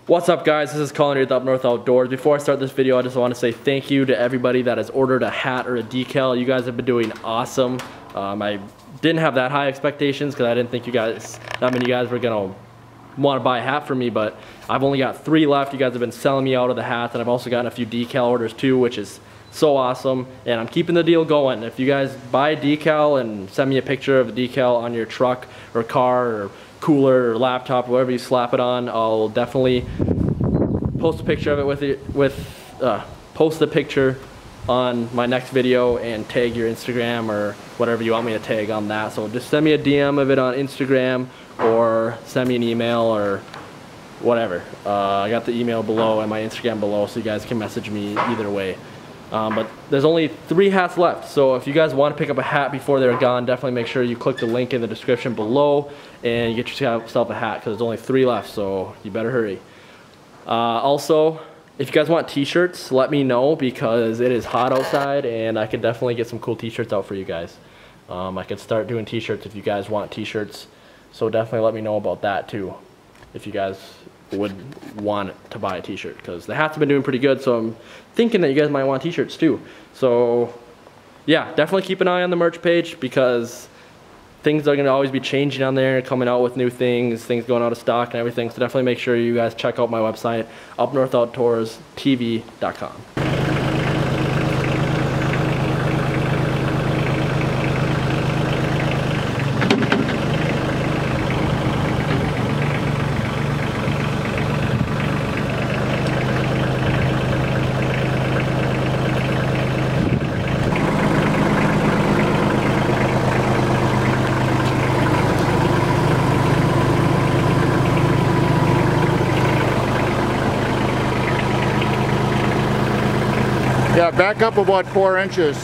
What's up guys, this is Colin here with Up North Outdoors. Before I start this video, I just want to say thank you to everybody that has ordered a hat or a decal. You guys have been doing awesome. I didn't have that high expectations because I didn't think that many of you guys were gonna want to buy a hat from me, but I've only got 3 left. You guys have been selling me out of the hats, and I've also gotten a few decal orders too, which is so awesome, and I'm keeping the deal going. If you guys buy a decal and send me a picture of the decal on your truck or car or cooler or laptop, whatever you slap it on, I'll definitely post a picture of it post the picture on my next video and tag your Instagram or whatever you want me to tag on that. So just send me a DM of it on Instagram or send me an email or whatever. I got the email below and my Instagram below, so you guys can message me either way. But there's only 3 hats left, so if you guys want to pick up a hat before they're gone, definitely make sure you click the link in the description below and you get yourself a hat, because there's only 3 left, so you better hurry. Also, if you guys want t-shirts, let me know, because it is hot outside and I can definitely get some cool t-shirts out for you guys. I can start doing t-shirts if you guys want t-shirts, so definitely let me know about that too, if you guys would want to buy a t-shirt, because the hats have been doing pretty good, so I'm thinking that you guys might want t-shirts too. So yeah, definitely keep an eye on the merch page, because things are going to always be changing on there, coming out with new things going out of stock and everything. So definitely make sure you guys check out my website, UpNorthOutdoorsTV.com. Yeah, back up about 4 inches.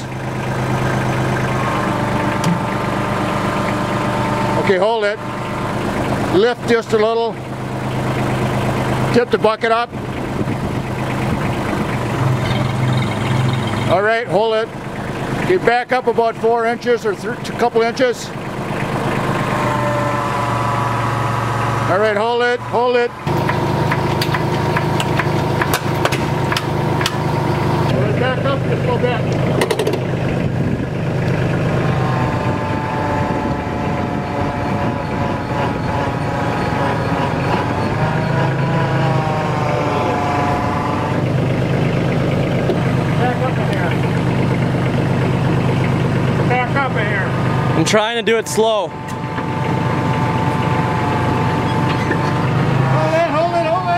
Okay, hold it. Lift just a little. Tip the bucket up. All right, hold it. Okay, back up about 4 inches or a couple inches. All right, hold it, hold it. Back up just a little bit. Back up in here. Back up in here. I'm trying to do it slow. Hold it, hold it, hold it.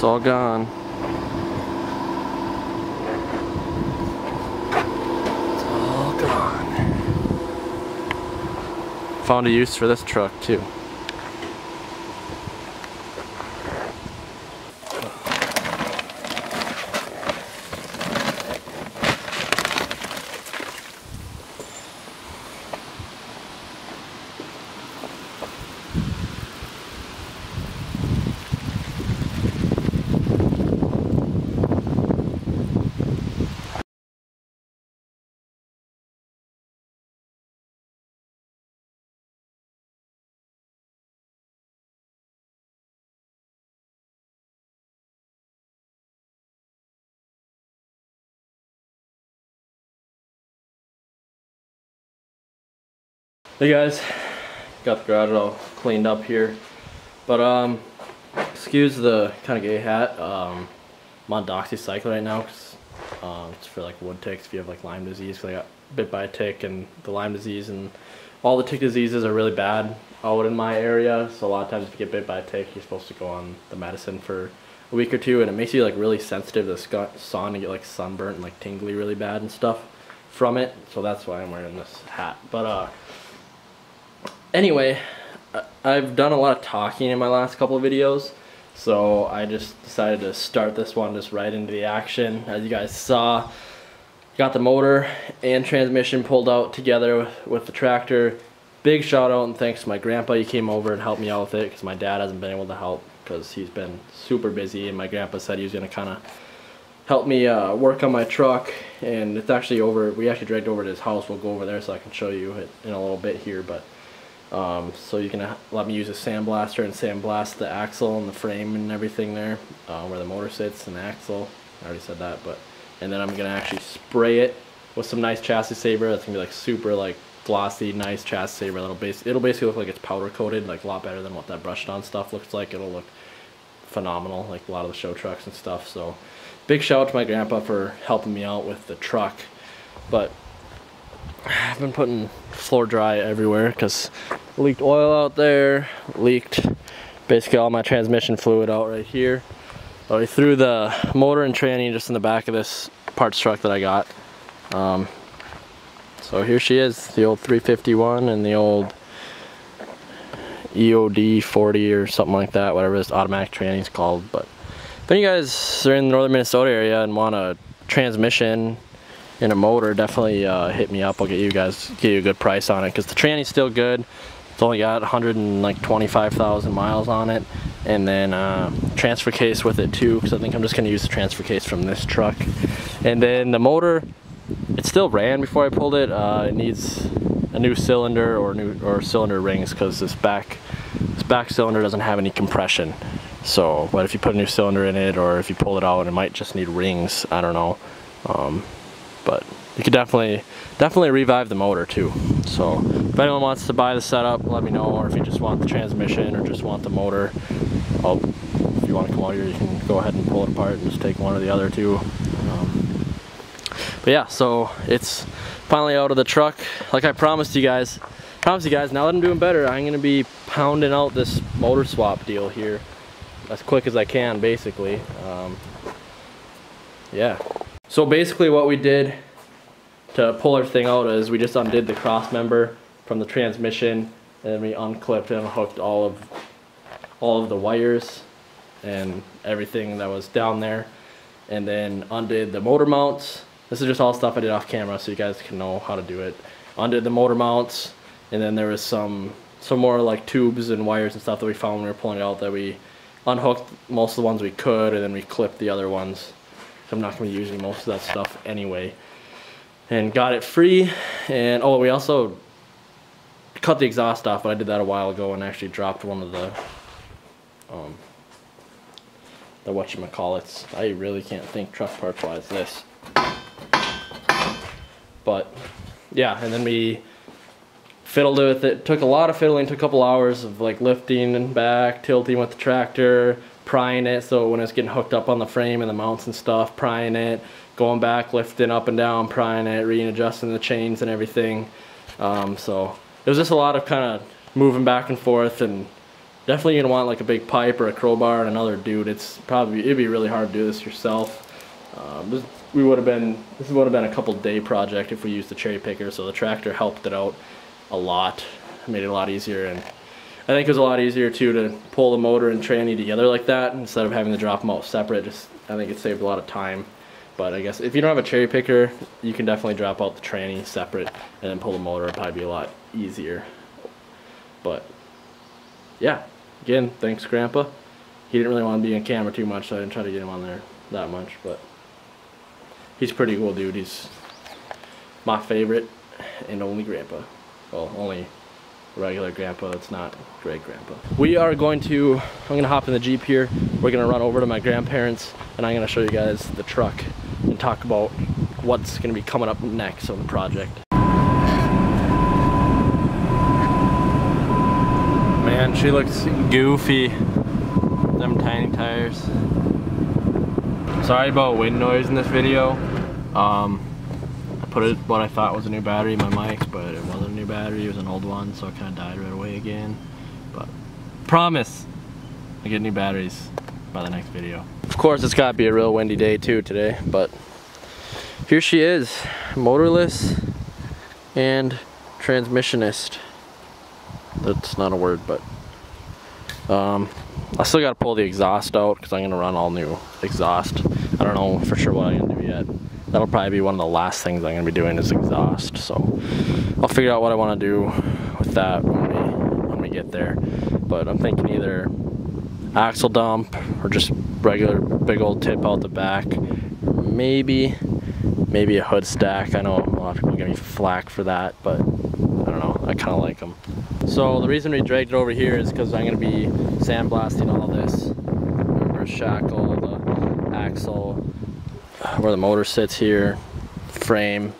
all gone. It's all gone. Found a use for this truck too. Hey guys, got the garage all cleaned up here, but excuse the kind of gay hat. I'm on doxycycline right now because it's for like wood ticks if you have like Lyme disease, because I got bit by a tick, and the Lyme disease and all the tick diseases are really bad out in my area. So a lot of times if you get bit by a tick, you're supposed to go on the medicine for a week or two, and it makes you like really sensitive to the sun and get like sunburnt and like tingly really bad and stuff from it. So that's why I'm wearing this hat. But anyway, I've done a lot of talking in my last couple of videos, so I just decided to start this one just right into the action. As you guys saw, got the motor and transmission pulled out together with the tractor. Big shout out and thanks to my grandpa. He came over and helped me out with it because my dad hasn't been able to help because he's been super busy, and my grandpa said he was going to kind of help me work on my truck. And it's actually over, we actually dragged over to his house. We'll go over there so I can show you it in a little bit here, but so you can let me use a sandblaster and sandblast the axle and the frame and everything there, where the motor sits and the axle. I already said that, but and then I'm gonna actually spray it with some nice chassis saver. That's gonna be like super like glossy, nice chassis saver. It'll basically look like it's powder coated, like a lot better than what that brushed on stuff looks like. It'll look phenomenal, like a lot of the show trucks and stuff. So big shout out to my grandpa for helping me out with the truck. But I've been putting floor dry everywhere because leaked oil out there, leaked basically all my transmission fluid out right here. But I threw the motor and tranny just in the back of this parts truck that I got. So here she is, the old 351 and the old EOD 40 or something like that, whatever this automatic tranny is called. But if you guys are in the northern Minnesota area and want a transmission and a motor, definitely hit me up. I'll get you a good price on it because the tranny's still good. It's only got 125,000 miles on it, and then transfer case with it too, because I think I'm just going to use the transfer case from this truck. And then the motor, it still ran before I pulled it. It needs a new cylinder or cylinder rings because this back cylinder doesn't have any compression. So, but if you put a new cylinder in it, or if you pull it out, it might just need rings. I don't know. But you could definitely revive the motor too. So if anyone wants to buy the setup, let me know, or if you just want the transmission or just want the motor, if you want to come out here, you can go ahead and pull it apart and just take one or the other too. But yeah, so it's finally out of the truck. Like I promised you guys, now that I'm doing better, I'm gonna be pounding out this motor swap deal here as quick as I can, basically. Yeah. So basically what we did to pull everything out is we just undid the cross member from the transmission, and then we unclipped and unhooked all of the wires and everything that was down there, and then undid the motor mounts. This is just all stuff I did off camera so you guys can know how to do it. Undid the motor mounts, and then there was some more like tubes and wires and stuff that we found when we were pulling it out that we unhooked most of the ones we could, and then we clipped the other ones. I'm not going to be using most of that stuff anyway. And got it free. And oh, we also cut the exhaust off, but I did that a while ago and actually dropped one of the whatchamacallits. I really can't think truck parts wise this. But yeah, and then we fiddled with it. Took a lot of fiddling, took a couple hours of like lifting and back, tilting with the tractor, prying it so when it's getting hooked up on the frame and the mounts and stuff, prying it, going back, lifting up and down, prying it, readjusting the chains and everything. So it was just a lot of kind of moving back and forth and definitely gonna want like a big pipe or a crowbar and another dude. It'd be really hard to do this yourself. This would have been a couple day project if we used the cherry picker, so the tractor helped it out a lot, made it a lot easier, and I think it was a lot easier too to pull the motor and tranny together like that instead of having to drop them out separate. I think it saved a lot of time. But I guess if you don't have a cherry picker, you can definitely drop out the tranny separate and then pull the motor. It'd probably be a lot easier. But yeah, again, thanks Grandpa. He didn't really want to be on camera too much, so I didn't try to get him on there that much, but he's a pretty cool dude. He's my favorite and only Grandpa. Well, only regular Grandpa, it's not great Grandpa. I'm gonna hop in the Jeep here. We're gonna run over to my grandparents and I'm gonna show you guys the truck and talk about what's gonna be coming up next on the project. Man, she looks goofy. Them tiny tires. Sorry about wind noise in this video. I put what I thought was a new battery in my mic, but it wasn't a new battery, it was an old one, so it kind of died right away again. But promise, I get new batteries by the next video. Of course, it's got to be a real windy day too today, but here she is, motorless and transmissionist. That's not a word, but I still got to pull the exhaust out because I'm going to run all new exhaust. I don't know for sure what I'm going to do yet. That'll probably be one of the last things I'm going to be doing is exhaust. So I'll figure out what I want to do with that when we get there. But I'm thinking either axle dump or just regular big old tip out the back. Maybe a hood stack. I know a lot of people are going to be flack for that, but I don't know. I kind of like them. So the reason we dragged it over here is because I'm going to be sandblasting all this. Reverse shackle, the axle, where the motor sits here, frame,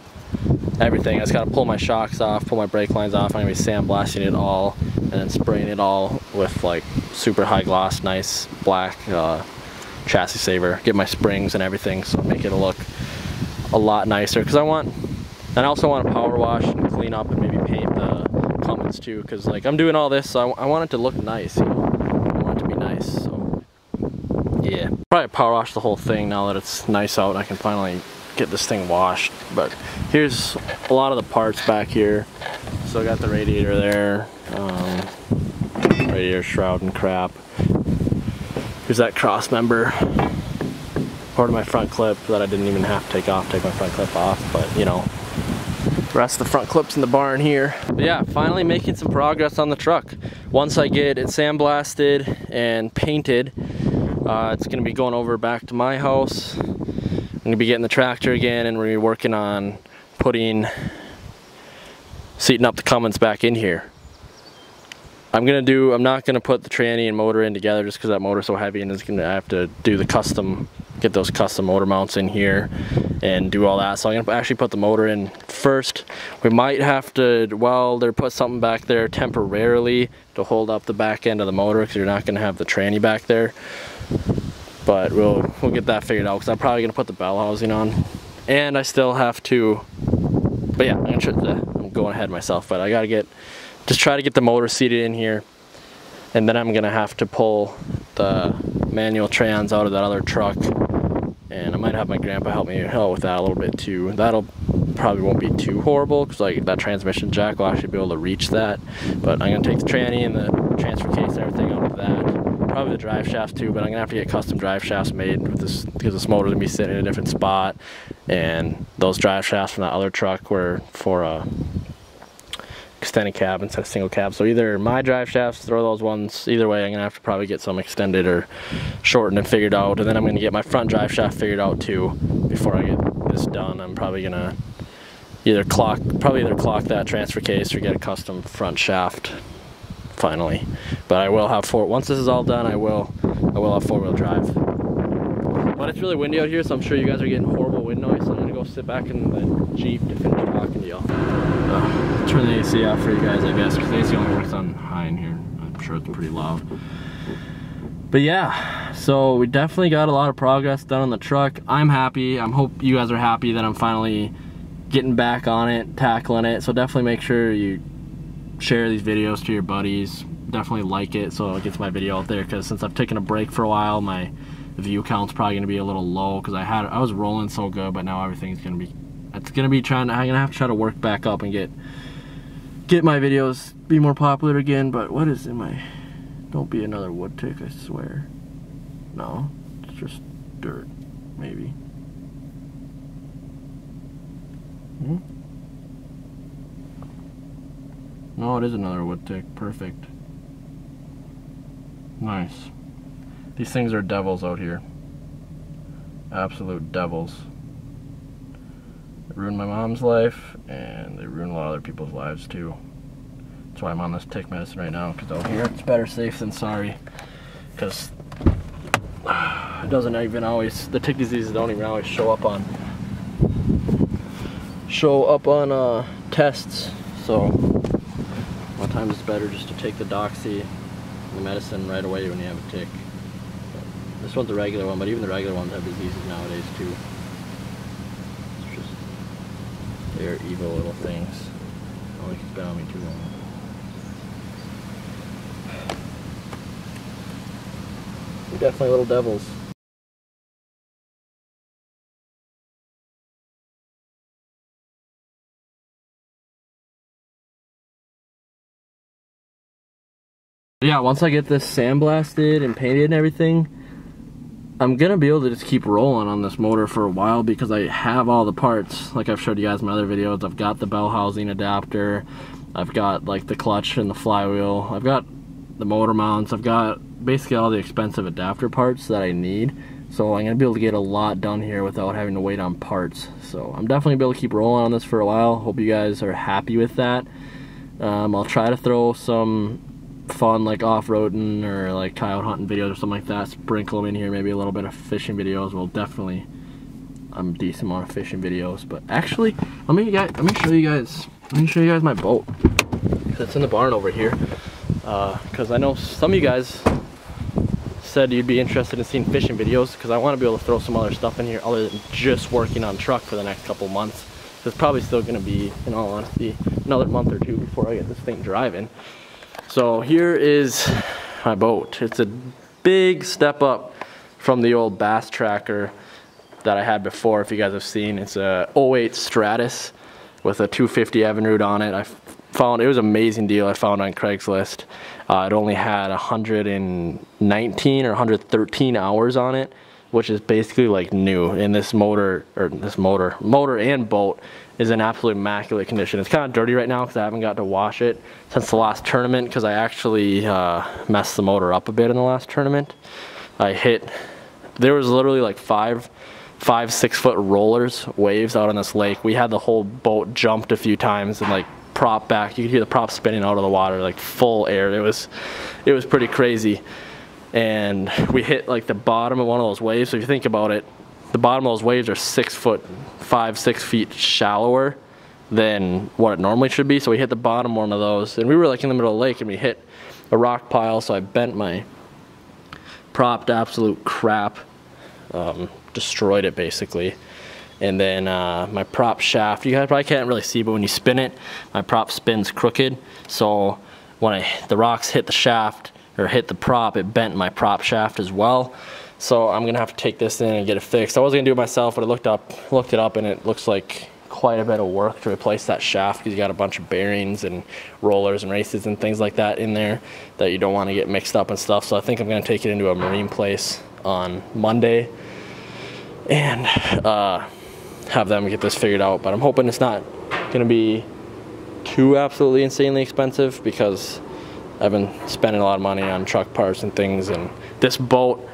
everything. I just got to pull my shocks off, pull my brake lines off. I'm going to be sandblasting it all and then spraying it all with like super high gloss, nice black chassis saver. Get my springs and everything, so make it look a lot nicer. Because I also want to power wash and clean up and maybe paint the Cummins too. Because like I'm doing all this, so I want it to look nice. You know? I want it to be nice. So yeah, probably power wash the whole thing now that it's nice out. I can finally get this thing washed. But here's a lot of the parts back here. So I got the radiator there, radiator shroud and crap. Here's that cross member, part of my front clip that I didn't even have to take my front clip off, but you know, the rest of the front clips in the barn here. But yeah, finally making some progress on the truck. Once I get it sandblasted and painted, it's gonna be going over back to my house. I'm gonna be getting the tractor again, and we're gonna be working on seating up the Cummins back in here. I'm not gonna put the tranny and motor in together just because that motor's so heavy, and I have to do get those custom motor mounts in here and do all that. So I'm gonna actually put the motor in first. We might have to welder, put something back there temporarily to hold up the back end of the motor because you're not gonna have the tranny back there. But we'll get that figured out because I'm probably gonna put the bell housing on, and I still have to. But yeah, I'm going ahead myself, but I gotta just try to get the motor seated in here, and then I'm gonna have to pull the manual trans out of that other truck, and I might have my grandpa help me out with that a little bit too. That'll probably won't be too horrible because like that transmission jack will actually be able to reach that. But I'm gonna take the tranny and the transfer case and everything out of that. Probably the drive shafts too, but I'm gonna have to get custom drive shafts made with this because this motor's gonna be sitting in a different spot, and those drive shafts from that other truck were for a extended cab instead of single cab. So either my drive shafts or those ones, either way I'm gonna have to probably get some extended or shortened and figured out, and then I'm gonna get my front drive shaft figured out too before I get this done. I'm probably gonna either clock that transfer case or get a custom front shaft finally. But I will have once this is all done, I will have four-wheel drive. But it's really windy out here, so I'm sure you guys are getting horrible wind noise, so I'm gonna go sit back in the Jeep to finish talking to y'all. Turn the AC off for you guys, I guess, because the AC only works on high in here. I'm sure it's pretty loud. But yeah, so we definitely got a lot of progress done on the truck. I'm happy. I hope you guys are happy that I'm finally getting back on it, tackling it. So definitely make sure you share these videos to your buddies, definitely like it so it gets my video out there, because since I've taken a break for a while, my view count's probably gonna be a little low because I was rolling so good, but now everything's gonna be, I'm gonna have to try to work back up and get my videos be more popular again. But what is in my, don't be another wood tick, I swear. No, it's just dirt, maybe. No, it is another wood tick. Perfect. Nice. These things are devils out here. Absolute devils. They ruined my mom's life, and they ruined a lot of other people's lives too. That's why I'm on this tick medicine right now, because out here it's better safe than sorry. Because it doesn't even always, the tick diseases don't even always show up on tests. So a lot of times it's better just to take the doxy, the medicine right away when you have a tick. This one's a regular one, but even the regular ones have diseases nowadays too. It's just, they're evil little things. Oh, it's been on me too long. They're definitely little devils. Yeah, once I get this sandblasted and painted and everything, I'm gonna be able to just keep rolling on this motor for a while, because I have all the parts. Like I've showed you guys in my other videos, I've got the bell housing adapter, I've got like the clutch and the flywheel, I've got the motor mounts, I've got basically all the expensive adapter parts that I need. So I'm gonna be able to get a lot done here without having to wait on parts. So I'm definitely gonna be able to keep rolling on this for a while. Hope you guys are happy with that. I'll try to throw some fun like off-roading or like coyote hunting videos or something like that, sprinkle them in here, maybe a little bit of fishing videos. Well, definitely a decent amount of fishing videos. But actually, let me show you guys my boat. It's in the barn over here, because I know some of you guys said you'd be interested in seeing fishing videos, because I want to be able to throw some other stuff in here other than just working on truck for the next couple months. It's probably still going to be, in all honesty, another month or two before I get this thing driving. So here is my boat. It's a big step up from the old bass tracker that I had before, if you guys have seen. It's a 08 Stratus with a 250 Evinrude on it. I found it was an amazing deal I found on Craigslist. It only had 119 or 113 hours on it, which is basically like new. And this motor and boat is in absolute immaculate condition. It's kind of dirty right now because I haven't got to wash it since the last tournament, because I actually messed the motor up a bit in the last tournament. There was literally like five 6-foot rollers, waves out on this lake. We had the whole boat jumped a few times and like prop back. You could hear the prop spinning out of the water, like full air. It was pretty crazy. And we hit like the bottom of one of those waves. So if you think about it, the bottom of those waves are 5-6 feet shallower than what it normally should be. So we hit the bottom one of those, and we were like in the middle of the lake, and we hit a rock pile. So I bent my prop to absolute crap, destroyed it basically. And then my prop shaft, you guys probably can't really see, but when you spin it, my prop spins crooked. So when the rocks hit the shaft, or hit the prop, it bent my prop shaft as well. So I'm gonna have to take this in and get it fixed. I was gonna do it myself, but I looked it up, and it looks like quite a bit of work to replace that shaft, because you got a bunch of bearings and rollers and races and things like that in there that you don't want to get mixed up and stuff. So I think I'm gonna take it into a marine place on Monday and have them get this figured out. But I'm hoping it's not gonna be too absolutely insanely expensive, because I've been spending a lot of money on truck parts and things. And this boat,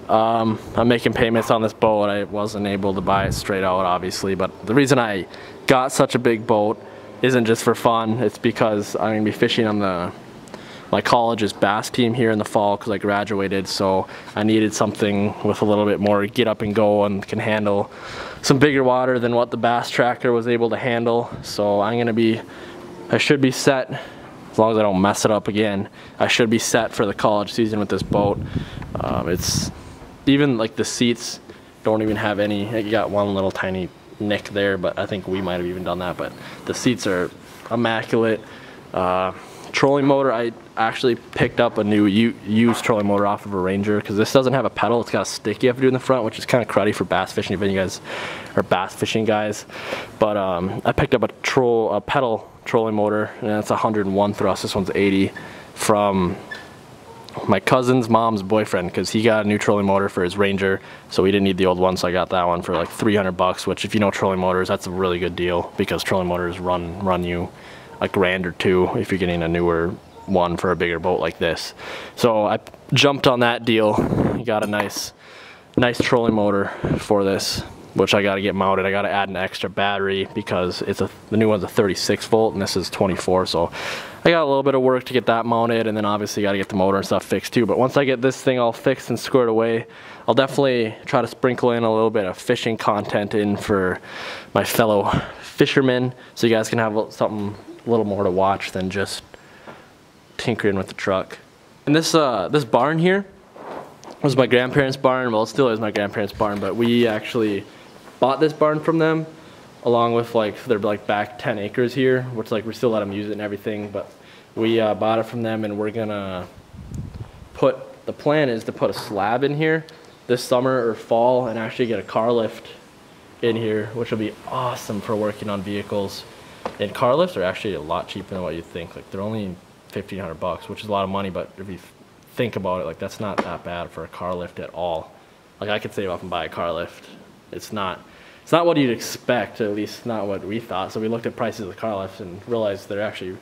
I'm making payments on this boat. I wasn't able to buy it straight out, obviously, but the reason I got such a big boat isn't just for fun. It's because I'm gonna be fishing on my college's bass team here in the fall, because I graduated. So I needed something with a little bit more get up and go and can handle some bigger water than what the bass tracker was able to handle. So I should be set, as long as I don't mess it up again. I should be set for the college season with this boat. It's even like the seats don't even have any, you got one little tiny nick there, but I think we might have even done that. But the seats are immaculate. trolling motor, I actually picked up a new used trolling motor off of a Ranger because this doesn't have a pedal. It's got a stick you have to do in the front, which is kind of cruddy for bass fishing if any of you guys are bass fishing guys. But I picked up a pedal trolling motor, and it's 101 thrust. This one's 80 from my cousin's mom's boyfriend because he got a new trolling motor for his Ranger, so we didn't need the old one, so I got that one for like 300 bucks, which if you know trolling motors, that's a really good deal because trolling motors run you a grand or two if you're getting a newer one for a bigger boat like this. So I jumped on that deal. Got a nice trolling motor for this, which I got to get mounted. I got to add an extra battery because the new one's a 36 volt and this is 24, so I got a little bit of work to get that mounted, and then obviously got to get the motor and stuff fixed too. But once I get this thing all fixed and squared away, I'll definitely try to sprinkle in a little bit of fishing content in for my fellow fishermen, so you guys can have something a little more to watch than just tinkering with the truck. And this barn here was my grandparents' barn. Well, it still is my grandparents' barn, but we actually bought this barn from them along with like their like back 10 acres here, which like we still let them use it and everything, but we bought it from them, and we're gonna the plan is to put a slab in here this summer or fall and actually get a car lift in here, which will be awesome for working on vehicles. And car lifts are actually a lot cheaper than what you'd think. Like they're only 1,500 bucks, which is a lot of money, but if you think about it, like that's not that bad for a car lift at all. Like I could save up and buy a car lift. It's not what you'd expect, at least not what we thought. So we looked at prices of car lifts and realized they're actually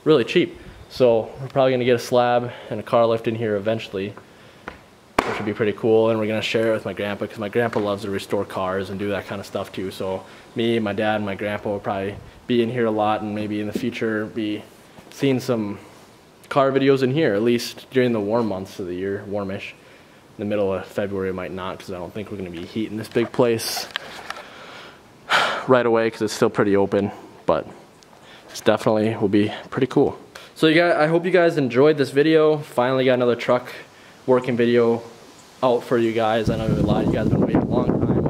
really cheap. So we're probably gonna get a slab and a car lift in here eventually, which would be pretty cool. And we're gonna share it with my grandpa because my grandpa loves to restore cars and do that kind of stuff too. So me, my dad, and my grandpa will probably be in here a lot, and maybe in the future be seeing some car videos in here, at least during the warm months of the year, warmish. In the middle of February it might not, because I don't think we're going to be heating this big place right away because it's still pretty open, but it's definitely will be pretty cool. So you guys, I hope you guys enjoyed this video. Finally got another truck working video out for you guys. I know a lot of you guys have been waiting a long time,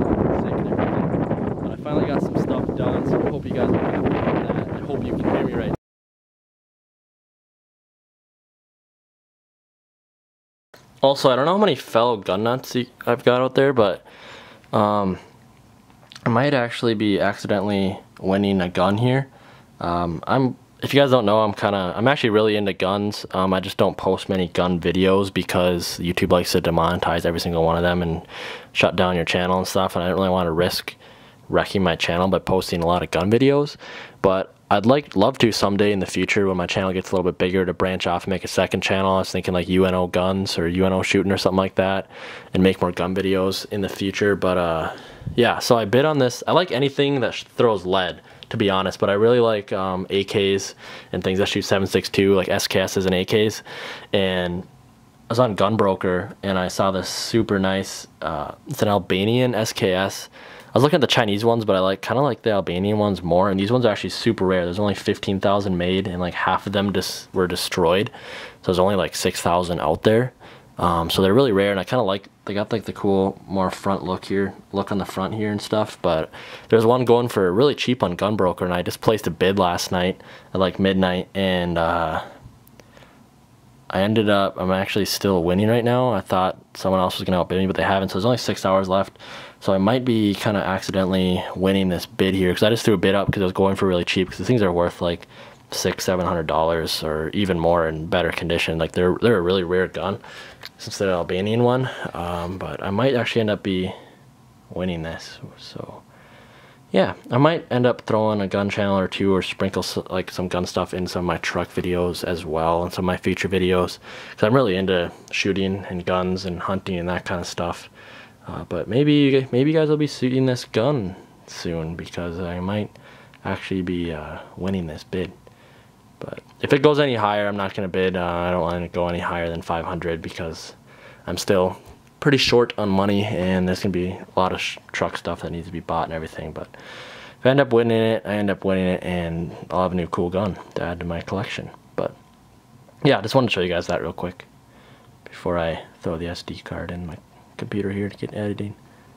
sick and everything, but I finally got some stuff done, so I hope you guys are happy with that. I hope you can hear me right now. Also, I don't know how many fellow gun nuts I've got out there, but I might actually be accidentally winning a gun here. If you guys don't know, I'm actually really into guns. I just don't post many gun videos because YouTube likes to demonetize every single one of them and shut down your channel and stuff, and I don't really want to risk wrecking my channel by posting a lot of gun videos. But I'd love to someday in the future when my channel gets a little bit bigger to branch off and make a second channel. I was thinking like UNO guns or UNO shooting or something like that, and make more gun videos in the future. But yeah, so I bid on this. I like anything that throws lead, to be honest, but I really like AKs and things that shoot 7.62, like SKSs and AKs. And I was on Gunbroker and I saw this super nice, it's an Albanian SKS. I was looking at the Chinese ones, but I kind of like the Albanian ones more, and these ones are actually super rare. There's only 15,000 made, and like half of them were destroyed. So there's only like 6,000 out there. So they're really rare, and I kind of like, they got like the cool, more front look on the front here and stuff. But there's one going for really cheap on Gunbroker, and I just placed a bid last night at like midnight, and I ended up, I'm actually still winning right now. I thought someone else was going to outbid me, but they haven't, so there's only 6 hours left. So I might be kind of accidentally winning this bid here, because I just threw a bid up because I was going for really cheap, because the things are worth like $600-700 or even more in better condition. Like they're a really rare gun since they're an Albanian one, but I might actually end up winning this. So yeah, I might end up throwing a gun channel or two, or sprinkle like some gun stuff in some of my truck videos as well, and some of my feature videos, because I'm really into shooting and guns and hunting and that kind of stuff. But maybe you guys will be shooting this gun soon, because I might actually be winning this bid. But if it goes any higher, I'm not going to bid. I don't want to go any higher than 500 because I'm still pretty short on money, and there's going to be a lot of truck stuff that needs to be bought and everything. But if I end up winning it, I end up winning it, and I'll have a new cool gun to add to my collection. But yeah, I just wanted to show you guys that real quick before I throw the SD card in my computer here to get editing.